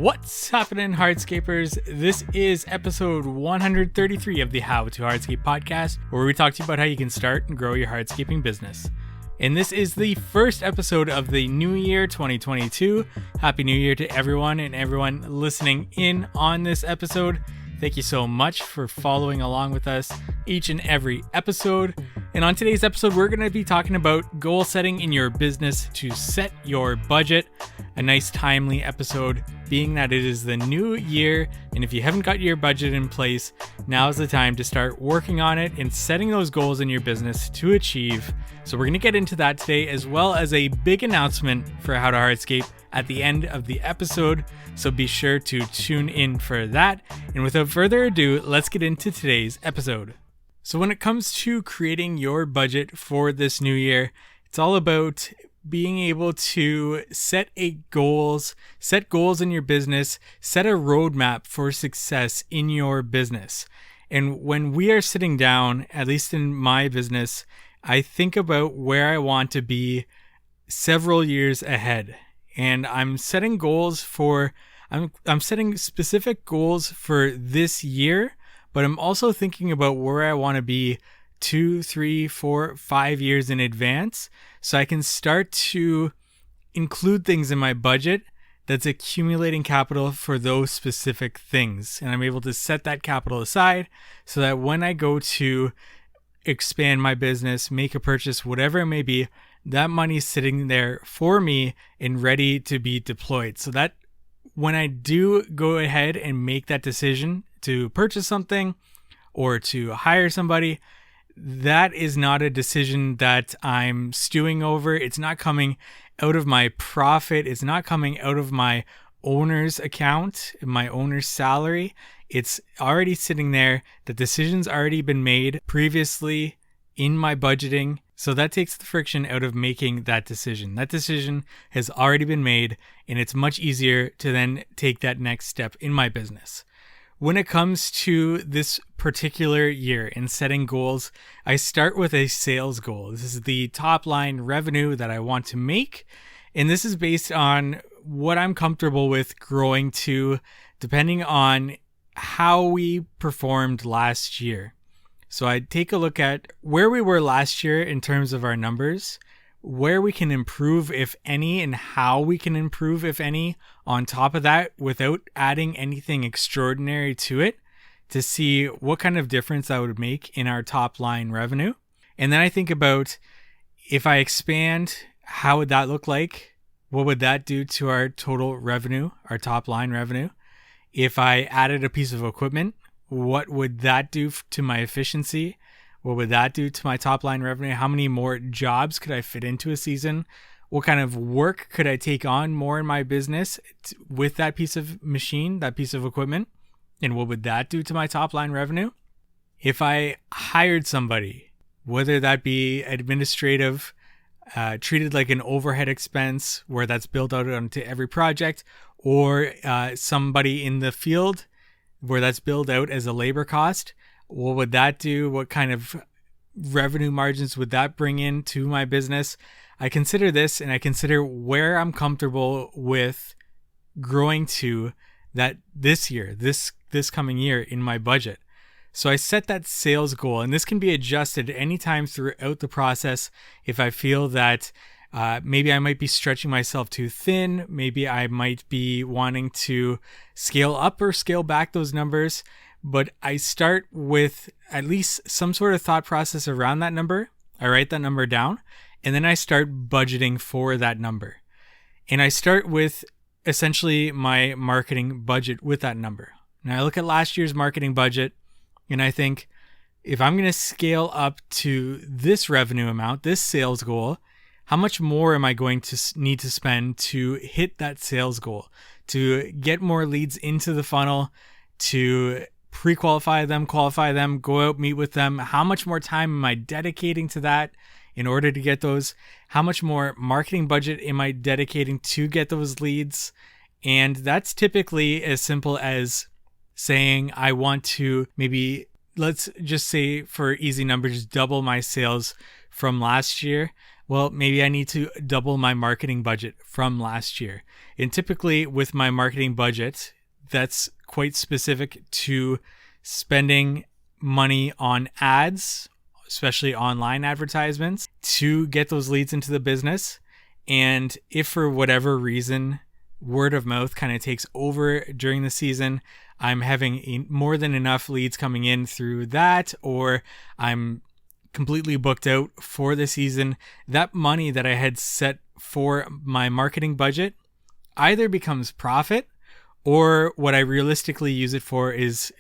What's happening, Hardscapers? This is episode 133 of the How to Hardscape podcast, where we talk to you about how you can start and grow your hardscaping business. And this is the first episode of the new year 2022. Happy New Year to everyone and everyone listening in on this episode. Thank you so much for following along with us each and every episode. And on today's episode, we're going to be talking about goal setting in your business to set your budget. A nice timely episode, being that it is the new year. And if you haven't got your budget in place, now is the time to start working on it and setting those goals in your business to achieve. So we're going to get into that today, as well as a big announcement for How to Hardscape at the end of the episode. So be sure to tune in for that. And without further ado, let's get into today's episode. So when it comes to creating your budget for this new year, it's all about being able to set goals in your business, set a roadmap for success in your business. And when we are sitting down, at least in my business, I think about where I want to be several years ahead. And I'm setting I'm setting specific goals for this year, but I'm also thinking about where I want to be 2, 3, 4, 5 years in advance, so I can start to include things in my budget that's accumulating capital for those specific things. And I'm able to set that capital aside so that when I go to expand my business, make a purchase, whatever it may be, that money's sitting there for me and ready to be deployed. So that when I do go ahead and make that decision to purchase something or to hire somebody, that is not a decision that I'm stewing over. It's not coming out of my profit. It's not coming out of my owner's account, my owner's salary. It's already sitting there. The decision's already been made previously in my budgeting. So that takes the friction out of making that decision. That decision has already been made, and it's much easier to then take that next step in my business. When it comes to this particular year and setting goals, I start with a sales goal. This is the top line revenue that I want to make. And this is based on what I'm comfortable with growing to, depending on how we performed last year. So I take a look at where we were last year in terms of our numbers, where we can improve, if any, and how we can improve, if any, on top of that without adding anything extraordinary to it, to see what kind of difference that would make in our top line revenue. And then I think about, if I expand, how would that look like? What would that do to our total revenue, our top line revenue? If I added a piece of equipment, what would that do to my efficiency? What would that do to my top line revenue? How many more jobs could I fit into a season? What kind of work could I take on more in my business with that piece of machine, that piece of equipment? And what would that do to my top line revenue? If I hired somebody, whether that be administrative, treated like an overhead expense where that's built out onto every project, or somebody in the field where that's billed out as a labor cost, what would that do? What kind of revenue margins would that bring in to my business? I consider this, and I consider where I'm comfortable with growing to that this year, this coming year in my budget. So I set that sales goal, and this can be adjusted anytime throughout the process if I feel that maybe I might be stretching myself too thin. Maybe I might be wanting to scale up or scale back those numbers. But I start with at least some sort of thought process around that number. I write that number down, and then I start budgeting for that number. And I start with essentially my marketing budget with that number. Now I look at last year's marketing budget, and I think, if I'm going to scale up to this revenue amount, this sales goal, how much more am I going to need to spend to hit that sales goal, to get more leads into the funnel, to pre-qualify them, qualify them, go out, meet with them? How much more time am I dedicating to that in order to get those? How much more marketing budget am I dedicating to get those leads? And that's typically as simple as saying, I want to maybe, let's just say for easy numbers, double my sales from last year. well, maybe I need to double my marketing budget from last year. And typically with my marketing budget, that's quite specific to spending money on ads, especially online advertisements, to get those leads into the business. And if for whatever reason, word of mouth kind of takes over during the season, I'm having more than enough leads coming in through that, or I'm completely booked out for the season, that money that I had set for my marketing budget either becomes profit, or what I realistically use it for is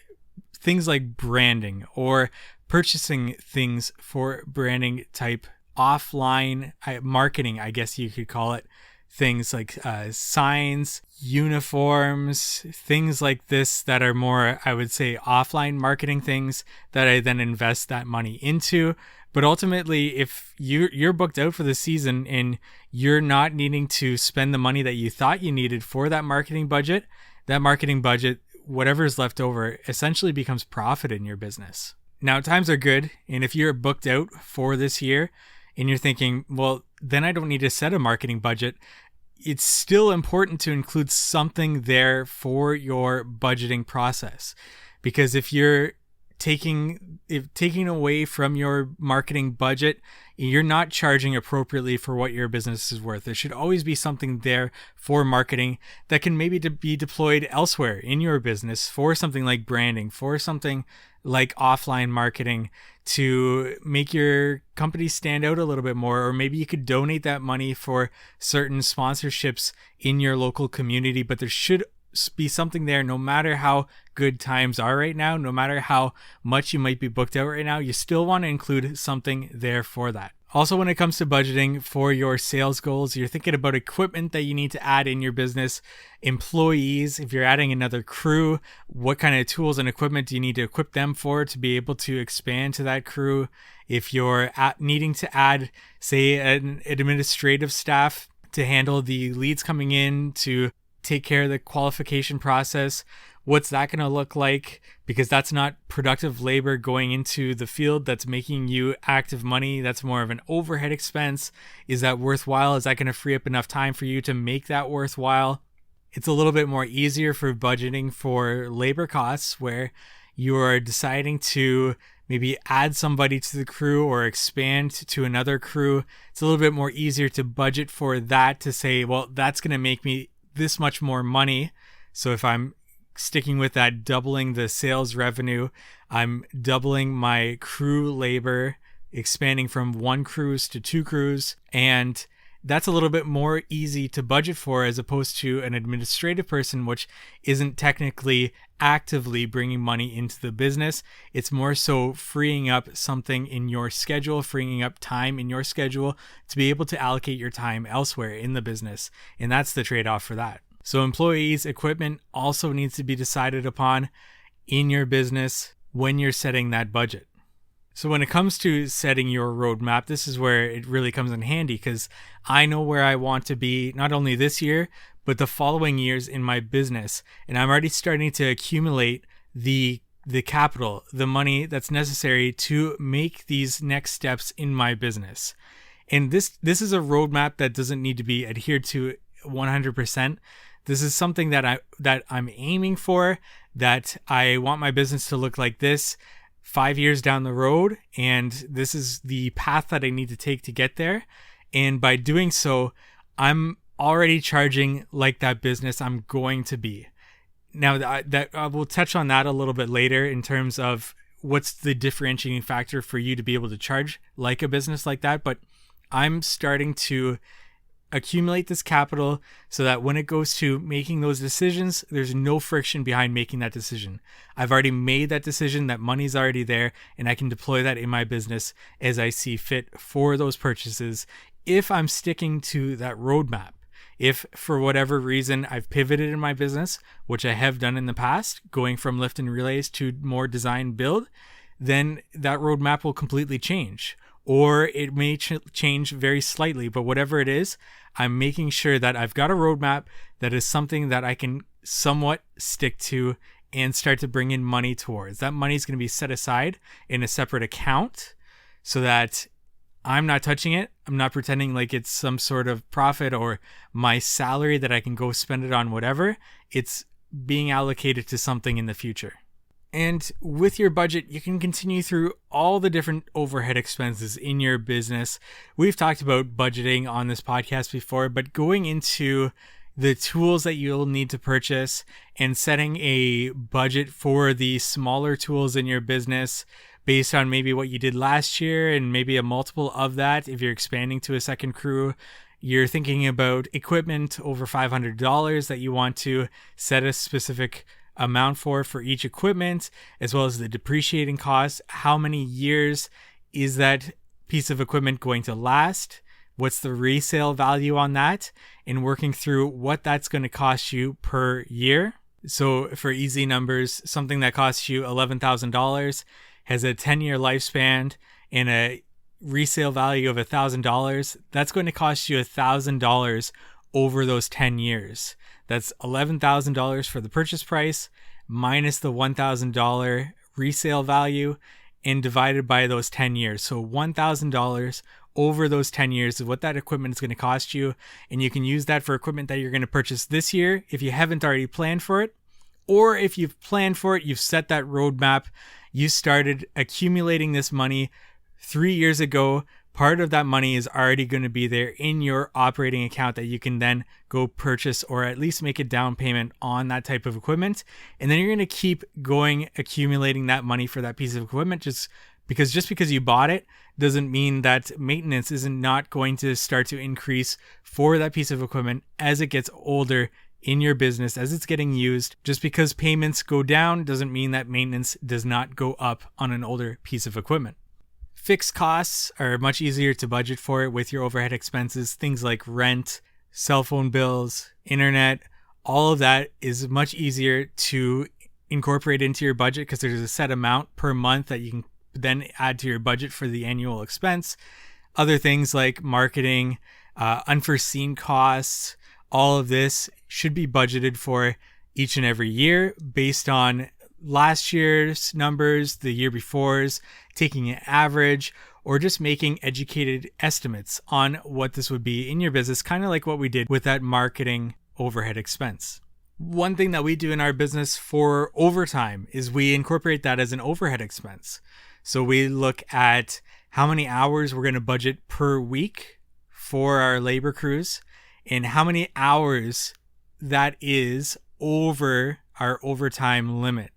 things like branding or purchasing things for branding type offline marketing, I guess you could call it. Things like signs, uniforms, things like this that are more, I would say, offline marketing things that I then invest that money into. But ultimately, if you're booked out for the season and you're not needing to spend the money that you thought you needed for that marketing budget, whatever is left over, essentially becomes profit in your business. Now, times are good, and if you're booked out for this year and you're thinking, well, then I don't need to set a marketing budget, it's still important to include something there for your budgeting process. Because if you're taking away from your marketing budget, you're not charging appropriately for what your business is worth. There should always be something there for marketing that can maybe be deployed elsewhere in your business for something like branding, for something like offline marketing to make your company stand out a little bit more. Or maybe you could donate that money for certain sponsorships in your local community, but there should be something there no matter how good times are right now, no matter how much you might be booked out right now, you still want to include something there for that. Also, when it comes to budgeting for your sales goals, you're thinking about equipment that you need to add in your business, employees. If you're adding another crew, what kind of tools and equipment do you need to equip them for to be able to expand to that crew? If you're needing to add, say, an administrative staff to handle the leads coming in, to take care of the qualification process, what's that going to look like? Because that's not productive labor going into the field that's making you active money. That's more of an overhead expense. Is that worthwhile? Is that going to free up enough time for you to make that worthwhile? It's a little bit more easier for budgeting for labor costs, where you are deciding to maybe add somebody to the crew or expand to another crew. It's a little bit more easier to budget for that, to say, well, that's going to make me this much more money. So if I'm sticking with that, doubling the sales revenue, I'm doubling my crew labor, expanding from 1 cruise to 2 crews, and that's a little bit more easy to budget for as opposed to an administrative person, which isn't technically actively bringing money into the business. It's more so freeing up something in your schedule, freeing up time in your schedule to be able to allocate your time elsewhere in the business. And that's the trade-off for that. So employees, equipment also needs to be decided upon in your business when you're setting that budget. So when it comes to setting your roadmap, this is where it really comes in handy, because I know where I want to be not only this year, but the following years in my business. And I'm already starting to accumulate the capital, the money that's necessary to make these next steps in my business. And this is a roadmap that doesn't need to be adhered to 100%. This is something that I'm aiming for, that I want my business to look like this 5 years down the road, and this is the path that I need to take to get there. And by doing so, I'm already charging like that business I'm going to be. Now, that I will touch on that a little bit later in terms of what's the differentiating factor for you to be able to charge like a business like that. But I'm starting to accumulate this capital so that when it goes to making those decisions, there's no friction behind making that decision. I've already made that decision, that money's already there, and I can deploy that in my business as I see fit for those purchases if I'm sticking to that roadmap. If for whatever reason I've pivoted in my business, which I have done in the past, going from lift and relays to more design build, then that roadmap will completely change. Or it may change very slightly, but whatever it is, I'm making sure that I've got a roadmap that is something that I can somewhat stick to and start to bring in money towards. That money is going to be set aside in a separate account so that I'm not touching it. I'm not pretending like it's some sort of profit or my salary that I can go spend it on whatever. It's being allocated to something in the future. And with your budget, you can continue through all the different overhead expenses in your business. We've talked about budgeting on this podcast before, but going into the tools that you'll need to purchase and setting a budget for the smaller tools in your business based on maybe what you did last year and maybe a multiple of that. If you're expanding to a second crew, you're thinking about equipment over $500 that you want to set a specific amount for each equipment, as well as the depreciating cost. How many years is that piece of equipment going to last? What's the resale value on that? And working through what that's going to cost you per year. So for easy numbers, something that costs you $11,000 has a 10-year lifespan and a resale value of $1,000. That's going to cost you $1,000 over those 10 years. That's $11,000 for the purchase price minus the $1,000 resale value and divided by those 10 years. So $1,000 over those 10 years is what that equipment is going to cost you. And you can use that for equipment that you're going to purchase this year if you haven't already planned for it. Or if you've planned for it, you've set that roadmap, you started accumulating this money 3 years ago. Part of that money is already going to be there in your operating account that you can then go purchase or at least make a down payment on that type of equipment. And then you're going to keep going accumulating that money for that piece of equipment just because you bought it doesn't mean that maintenance isn't not going to start to increase for that piece of equipment as it gets older in your business, as it's getting used. Just because payments go down doesn't mean that maintenance does not go up on an older piece of equipment. Fixed costs are much easier to budget for with your overhead expenses. Things like rent, cell phone bills, internet, all of that is much easier to incorporate into your budget because there's a set amount per month that you can then add to your budget for the annual expense. Other things like marketing, unforeseen costs, all of this should be budgeted for each and every year based on last year's numbers, the year before's, taking an average, or just making educated estimates on what this would be in your business, kind of like what we did with that marketing overhead expense. One thing that we do in our business for overtime is we incorporate that as an overhead expense. So we look at how many hours we're going to budget per week for our labor crews and how many hours that is over our overtime limit.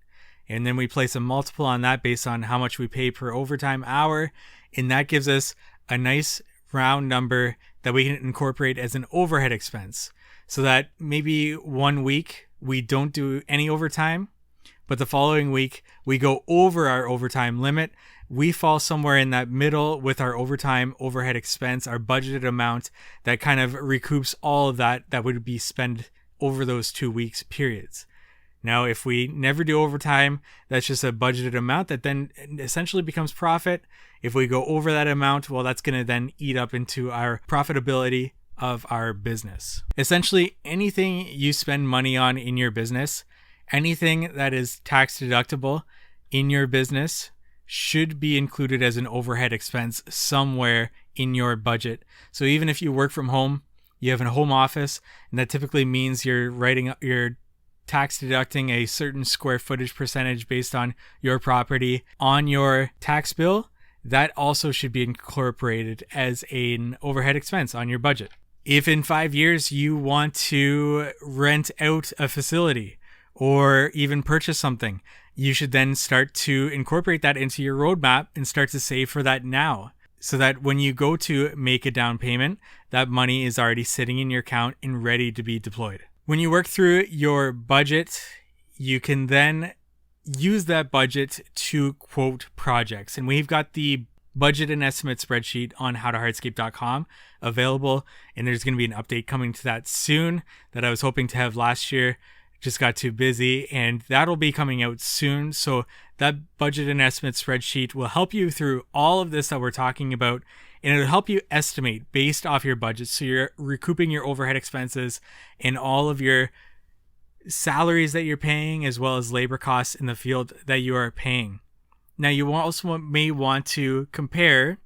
And then we place a multiple on that based on how much we pay per overtime hour. And that gives us a nice round number that we can incorporate as an overhead expense. So that maybe 1 week we don't do any overtime, but the following week we go over our overtime limit. We fall somewhere in that middle with our overtime overhead expense, our budgeted amount that kind of recoups all of that would be spent over those 2 weeks periods. Now, if we never do overtime, that's just a budgeted amount that then essentially becomes profit. If we go over that amount, well, that's going to then eat up into our profitability of our business. Essentially, anything you spend money on in your business, anything that is tax deductible in your business should be included as an overhead expense somewhere in your budget. So even if you work from home, you have a home office, and that typically means you're tax deducting a certain square footage percentage based on your property on your tax bill, that also should be incorporated as an overhead expense on your budget. If in 5 years you want to rent out a facility or even purchase something, you should then start to incorporate that into your roadmap and start to save for that now, so that when you go to make a down payment, that money is already sitting in your account and ready to be deployed. When you work through your budget, you can then use that budget to quote projects. And we've got the budget and estimate spreadsheet on howtohardscape.com available. And there's going to be an update coming to that soon that I was hoping to have last year. Just got too busy, and that'll be coming out soon. So that budget and estimate spreadsheet will help you through all of this that we're talking about, and it'll help you estimate based off your budget. So you're recouping your overhead expenses and all of your salaries that you're paying, as well as labor costs in the field that you are paying. Now, you also may want to compare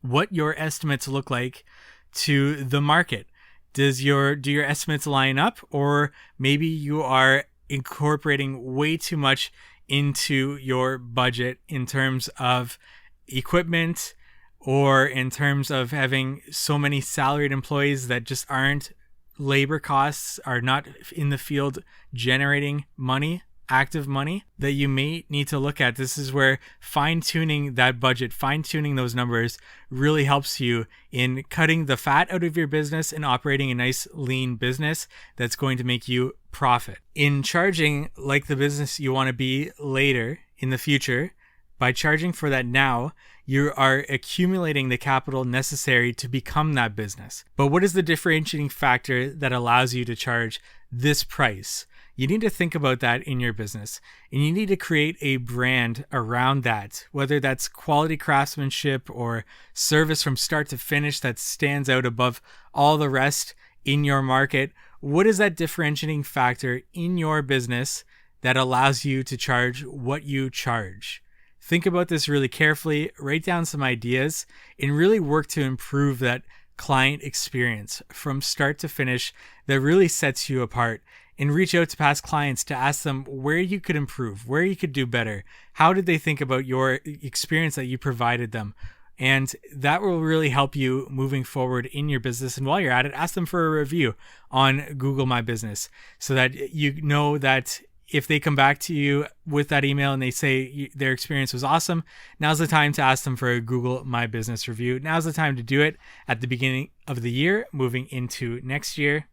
what your estimates look like to the market. Do your estimates line up, or maybe you are incorporating way too much into your budget in terms of equipment, or in terms of having so many salaried employees that just aren't labor costs, are not in the field generating money, active money, that you may need to look at. This is where fine-tuning that budget, fine-tuning those numbers really helps you in cutting the fat out of your business and operating a nice lean business that's going to make you profit. In charging like the business you want to be later in the future, by charging for that now, you are accumulating the capital necessary to become that business. But what is the differentiating factor that allows you to charge this price? You need to think about that in your business, and you need to create a brand around that, whether that's quality craftsmanship or service from start to finish that stands out above all the rest in your market. What is that differentiating factor in your business that allows you to charge what you charge? Think about this really carefully, write down some ideas, and really work to improve that client experience from start to finish that really sets you apart. And reach out to past clients to ask them where you could improve, where you could do better. How did they think about your experience that you provided them? And that will really help you moving forward in your business. And while you're at it, ask them for a review on Google My Business, so that you know that if they come back to you with that email and they say their experience was awesome, now's the time to ask them for a Google My Business review. Now's the time to do it at the beginning of the year, moving into next year.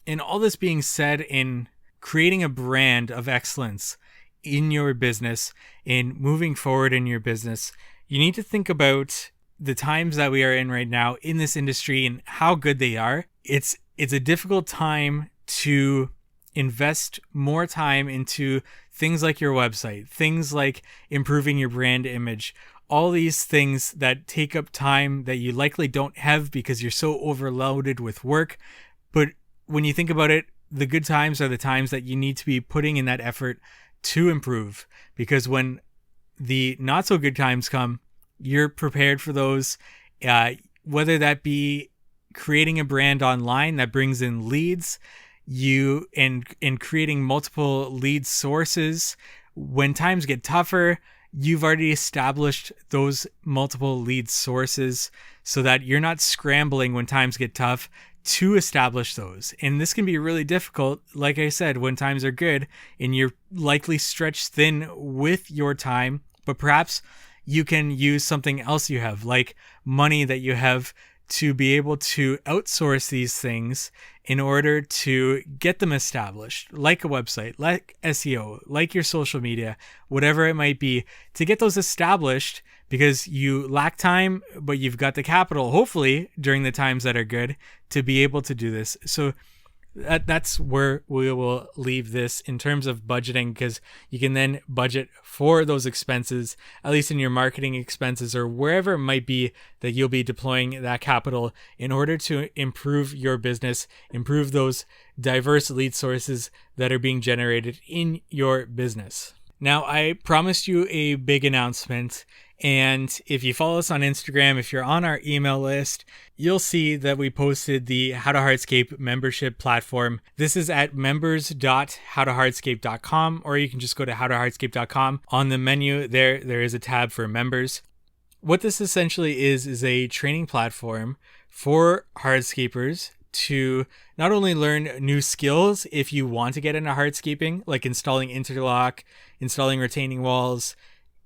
And all this being said, in creating a brand of excellence in your business, in moving forward in your business, you need to think about the times that we are in right now in this industry and how good they are. It's a difficult time to invest more time into things like your website, things like improving your brand image, all these things that take up time that you likely don't have because you're so overloaded with work. But when you think about it, the good times are the times that you need to be putting in that effort to improve, because when the not so good times come, you're prepared for those, whether that be creating a brand online that brings in leads, and creating multiple lead sources. When times get tougher, you've already established those multiple lead sources so that you're not scrambling when times get tough to establish those. And this can be really difficult, like I said, when times are good and you're likely stretched thin with your time, but perhaps you can use something else you have, like money that you have, to be able to outsource these things in order to get them established, like a website, like SEO, like your social media, whatever it might be, to get those established, because you lack time, but you've got the capital, hopefully, during the times that are good, to be able to do this. So that's where we will leave this in terms of budgeting, because you can then budget for those expenses, at least in your marketing expenses or wherever it might be that you'll be deploying that capital in order to improve your business, improve those diverse lead sources that are being generated in your business. Now, I promised you a big announcement. And if you follow us on Instagram, if you're on our email list, you'll see that we posted the How to Hardscape membership platform. This is at members.howtohardscape.com, or you can just go to howtohardscape.com. On the menu there is a tab for members. What this essentially is a training platform for hardscapers to not only learn new skills if you want to get into hardscaping, like installing interlock, installing retaining walls,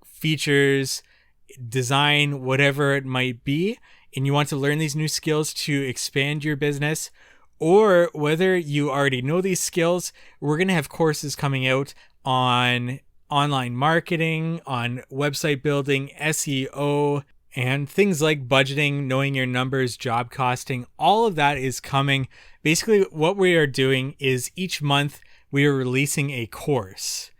features, design, whatever it might be, and you want to learn these new skills to expand your business, or whether you already know these skills, we're going to have courses coming out on online marketing, on website building, SEO, and things like budgeting, knowing your numbers, job costing. All of that is coming. Basically, what we are doing is each month we are releasing a course.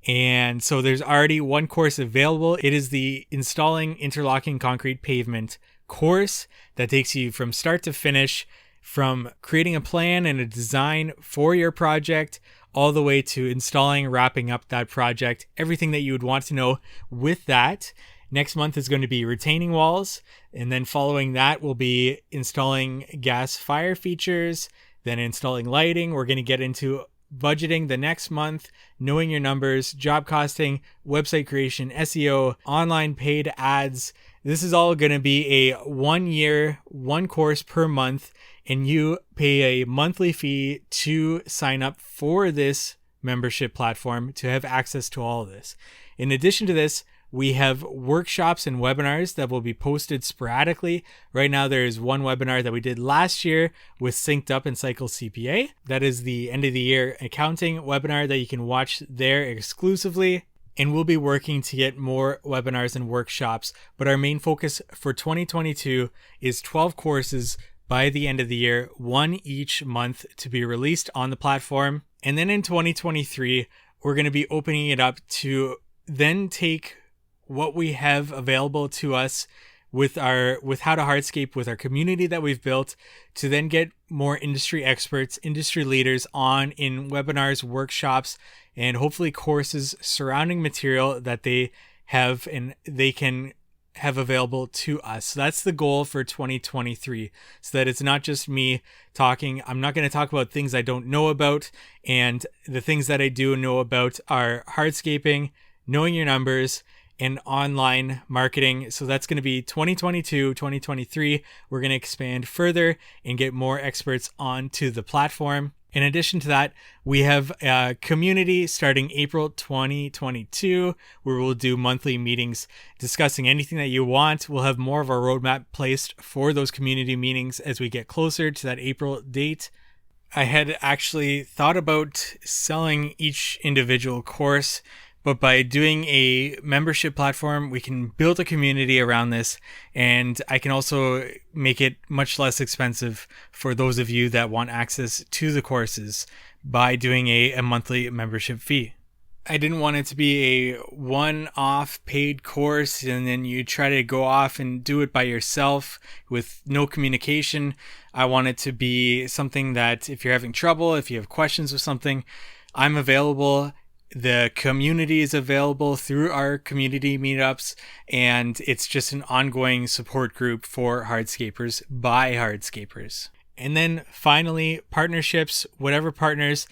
And so there's already one course available. It is the Installing Interlocking Concrete Pavement course that takes you from start to finish, from creating a plan and a design for your project, all the way to installing, wrapping up that project, everything that you would want to know with that. Next month is going to be retaining walls. And then following that, we'll be installing gas fire features, then installing lighting. We're going to get into budgeting the next month, knowing your numbers, job costing, website creation, SEO, online paid ads. This is all going to be a 1 year, one course per month, and you pay a monthly fee to sign up for this membership platform to have access to all of this. In addition to this, we have workshops and webinars that will be posted sporadically. Right now, there is one webinar that we did last year with Synced Up and Cycle CPA. That is the end of the year accounting webinar that you can watch there exclusively. And we'll be working to get more webinars and workshops. But our main focus for 2022 is 12 courses by the end of the year, one each month to be released on the platform. And then in 2023, we're going to be opening it up to then take what we have available to us with How to Hardscape, with our community that we've built, to then get more industry experts, industry leaders on in webinars, workshops, and hopefully courses surrounding material that they have and they can have available to us. So that's the goal for 2023, so that it's not just me talking. I'm not going to talk about things I don't know about, and the things that I do know about are hardscaping, knowing your numbers, and online marketing. So that's going to be 2022, 2023. We're going to expand further and get more experts onto the platform. In addition to that, we have a community starting April 2022, where we'll do monthly meetings discussing anything that you want. We'll have more of our roadmap placed for those community meetings as we get closer to that April date. I had actually thought about selling each individual course, but by doing a membership platform, we can build a community around this, and I can also make it much less expensive for those of you that want access to the courses by doing a monthly membership fee. I didn't want it to be a one-off paid course and then you try to go off and do it by yourself with no communication. I want it to be something that if you're having trouble, if you have questions with something, I'm available. The community is available through our community meetups, and it's just an ongoing support group for hardscapers by hardscapers. And then finally, partnerships, whatever partners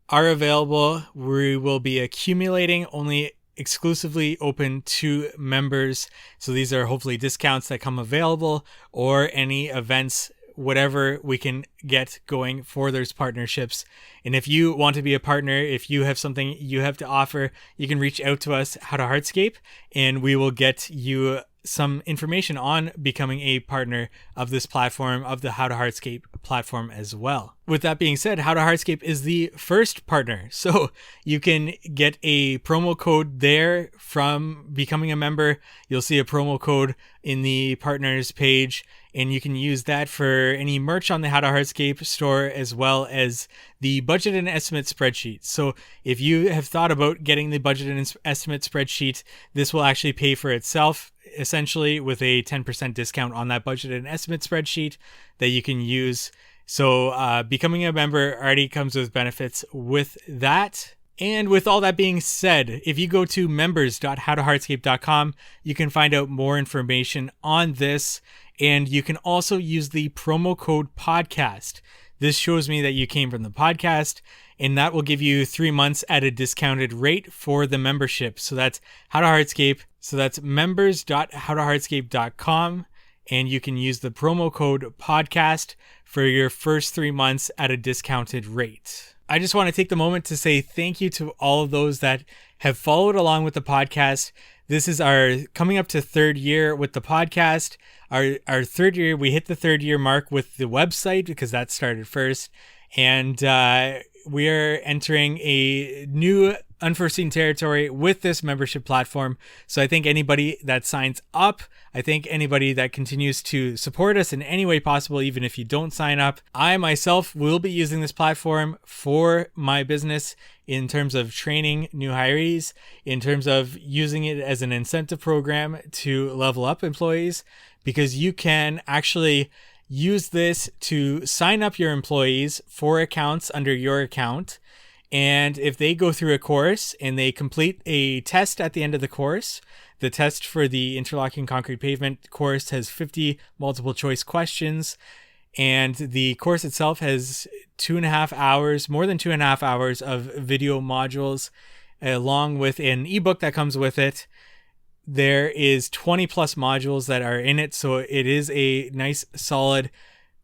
are available, we will be accumulating only exclusively open to members. So these are hopefully discounts that come available or any events, whatever we can get going for those partnerships. And if you want to be a partner, if you have something you have to offer, you can reach out to us, How to Hardscape, and we will get you some information on becoming a partner of this platform, of the How to Hardscape platform as well. With that being said, How to Hardscape is the first partner. So you can get a promo code there from becoming a member. You'll see a promo code in the partners page, and you can use that for any merch on the How to Hardscape store, as well as the budget and estimate spreadsheet. So if you have thought about getting the budget and estimate spreadsheet, this will actually pay for itself, essentially, with a 10% discount on that budget and estimate spreadsheet that you can use. So becoming a member already comes with benefits with that. And with all that being said, if you go to members.howtohardscape.com, you can find out more information on this. And you can also use the promo code podcast. This shows me that you came from the podcast, and that will give you 3 months at a discounted rate for the membership. So that's How to Hardscape. So that's members.howtohardscape.com. And you can use the promo code podcast for your first 3 months at a discounted rate. I just want to take the moment to say thank you to all of those that have followed along with the podcast. This is our coming up to third year with the podcast. Our third year, we hit the 3rd year mark with the website because that started first. And we are entering a new unforeseen territory with this membership platform. So I think anybody that signs up, I think anybody that continues to support us in any way possible, even if you don't sign up, I myself will be using this platform for my business in terms of training new hirees, in terms of using it as an incentive program to level up employees, because you can actually use this to sign up your employees for accounts under your account. And if they go through a course and they complete a test at the end of the course, The test for the interlocking concrete pavement course has 50 multiple choice questions, and the course itself has 2.5 hours, more than 2.5 hours of video modules, along with an ebook that comes with it. There is 20 plus modules that are in it, so it is a nice solid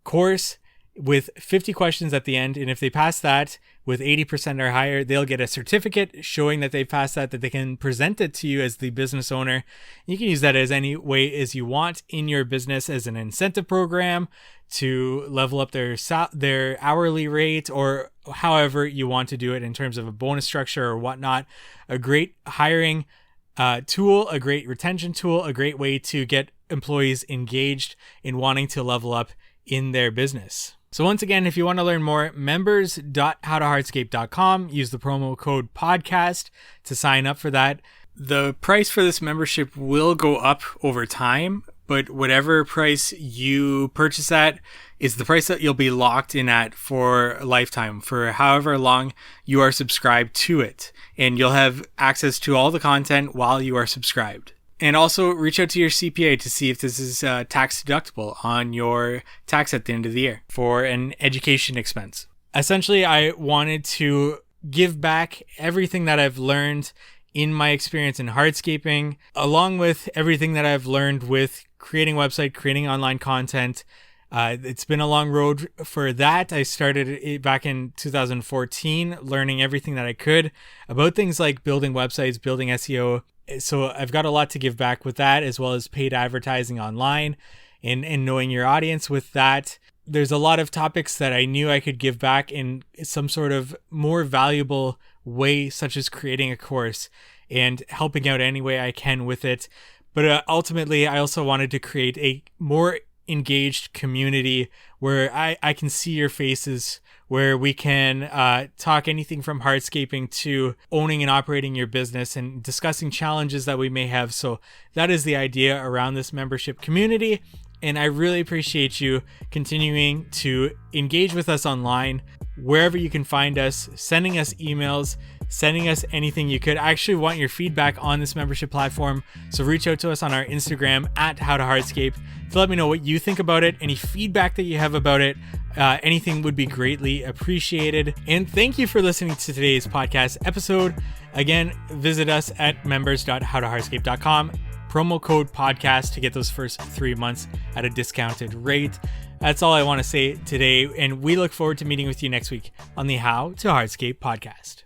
course with 50 questions at the end. And if they pass that with 80% or higher, they'll get a certificate showing that they passed that they can present it to you as the business owner. You can use that as any way as you want in your business, as an incentive program to level up their hourly rate, or however you want to do it in terms of a bonus structure or whatnot. A great hiring tool, a great retention tool, a great way to get employees engaged in wanting to level up in their business. So once again, if you want to learn more, members.howtohardscape.com. Use the promo code podcast to sign up for that. The price for this membership will go up over time, but whatever price you purchase at is the price that you'll be locked in at for a lifetime, for however long you are subscribed to it. And you'll have access to all the content while you are subscribed. And also reach out to your CPA to see if this is tax deductible on your tax at the end of the year for an education expense. Essentially, I wanted to give back everything that I've learned in my experience in hardscaping, along with everything that I've learned with creating a website, creating online content. It's been a long road for that. I started it back in 2014, learning everything that I could about things like building websites, building SEO. So I've got a lot to give back with that, as well as paid advertising online and knowing your audience with that. There's a lot of topics that I knew I could give back in some sort of more valuable way, such as creating a course and helping out any way I can with it. But ultimately, I also wanted to create a more engaged community where I can see your faces, where we can talk anything from hardscaping to owning and operating your business and discussing challenges that we may have. So that is the idea around this membership community. And I really appreciate you continuing to engage with us online, wherever you can find us, sending us emails, sending us anything you could. I actually want your feedback on this membership platform. So reach out to us on our Instagram at howtohardscape to let me know what you think about it, any feedback that you have about it. Anything would be greatly appreciated. And thank you for listening to today's podcast episode. Again, visit us at members.howtohardscape.com. Promo code podcast to get those first 3 months at a discounted rate. That's all I want to say today. And we look forward to meeting with you next week on the How to Hardscape podcast.